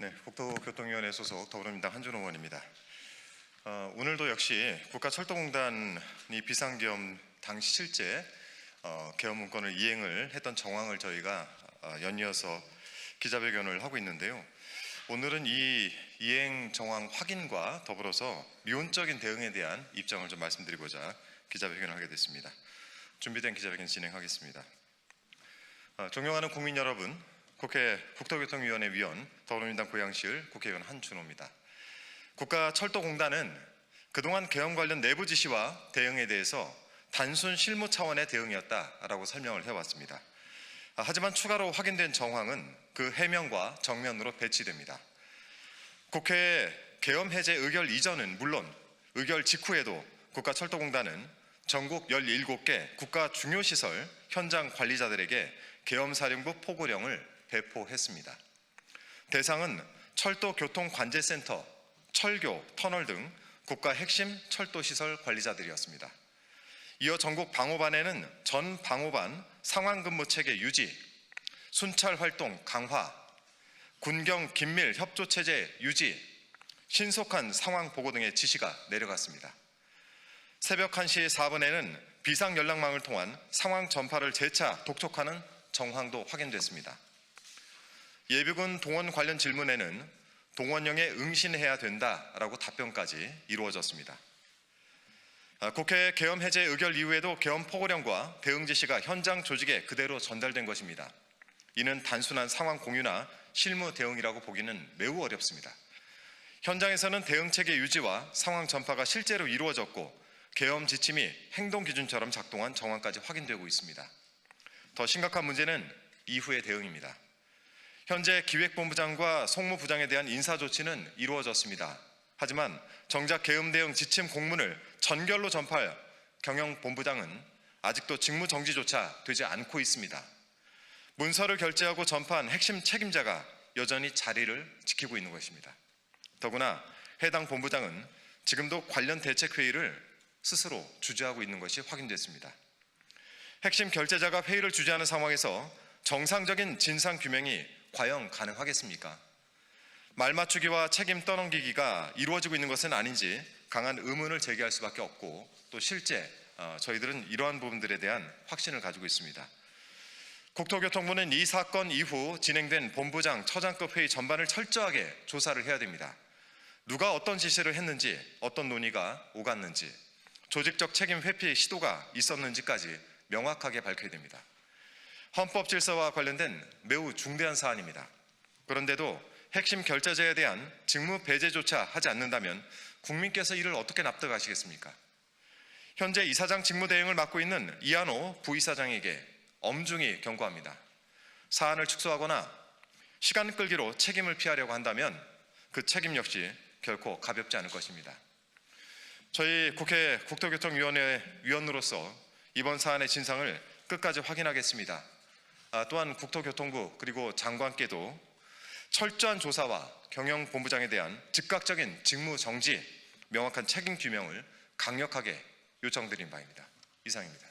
네, 국토교통위원회 소속 더불어민주당 한준호 의원입니다. 오늘도 역시 국가철도공단이 비상계엄 당시 실제 계엄 문건을 이행을 했던 정황을 저희가 연이어서 기자회견을 하고 있는데요. 오늘은 이 이행 정황 확인과 더불어서 미온적인 대응에 대한 입장을 좀 말씀드리고자 기자회견을 하게 됐습니다. 준비된 기자회견 진행하겠습니다. 존경하는 국민 여러분, 국회 국토교통위원회 위원 더불어민주당 고양시을 국회의원 한준호입니다. 국가철도공단은 그동안 계엄 관련 내부 지시와 대응에 대해서 단순 실무 차원의 대응이었다라고 설명을 해왔습니다. 하지만 추가로 확인된 정황은 그 해명과 정면으로 배치됩니다. 국회 계엄 해제 의결 이전은 물론 의결 직후에도 국가철도공단은 전국 17개 국가 중요시설 현장 관리자들에게 계엄사령부 포고령을 배포했습니다. 대상은 철도교통관제센터, 철교, 터널 등 국가 핵심 철도시설 관리자들이었습니다. 이어 전국 방호반에는 전 방호반 상황근무체계 유지, 순찰활동 강화, 군경 긴밀 협조체제 유지, 신속한 상황보고 등의 지시가 내려갔습니다. 새벽 1시 4분에는 비상연락망을 통한 상황 전파를 재차 독촉하는 정황도 확인됐습니다. 예비군 동원 관련 질문에는 동원령에 응신해야 된다라고 답변까지 이루어졌습니다. 국회 계엄 해제 의결 이후에도 계엄 포고령과 대응 지시가 현장 조직에 그대로 전달된 것입니다. 이는 단순한 상황 공유나 실무 대응이라고 보기는 매우 어렵습니다. 현장에서는 대응체계 유지와 상황 전파가 실제로 이루어졌고 계엄 지침이 행동 기준처럼 작동한 정황까지 확인되고 있습니다. 더 심각한 문제는 이후의 대응입니다. 현재 기획본부장과 송무부장에 대한 인사조치는 이루어졌습니다. 하지만 정작 계엄 대응 지침 공문을 전결로 전파할 경영본부장은 아직도 직무 정지조차 되지 않고 있습니다. 문서를 결재하고 전파한 핵심 책임자가 여전히 자리를 지키고 있는 것입니다. 더구나 해당 본부장은 지금도 관련 대책회의를 스스로 주재하고 있는 것이 확인됐습니다. 핵심 결재자가 회의를 주재하는 상황에서 정상적인 진상규명이 과연 가능하겠습니까? 말맞추기와 책임 떠넘기기가 이루어지고 있는 것은 아닌지 강한 의문을 제기할 수밖에 없고 또 실제 저희들은 이러한 부분들에 대한 확신을 가지고 있습니다. 국토교통부는 이 사건 이후 진행된 본부장, 처장급 회의 전반을 철저하게 조사를 해야 됩니다. 누가 어떤 지시를 했는지, 어떤 논의가 오갔는지, 조직적 책임 회피 시도가 있었는지까지 명확하게 밝혀야 됩니다. 헌법 질서와 관련된 매우 중대한 사안입니다. 그런데도 핵심 결재자에 대한 직무 배제조차 하지 않는다면 국민께서 이를 어떻게 납득하시겠습니까? 현재 이사장 직무 대행을 맡고 있는 이한호 부이사장에게 엄중히 경고합니다. 사안을 축소하거나 시간 끌기로 책임을 피하려고 한다면 그 책임 역시 결코 가볍지 않을 것입니다. 저희 국회 국토교통위원회 위원으로서 이번 사안의 진상을 끝까지 확인하겠습니다. 또한 국토교통부 그리고 장관께도 철저한 조사와 경영본부장에 대한 즉각적인 직무 정지, 명확한 책임 규명을 강력하게 요청드린 바입니다. 이상입니다.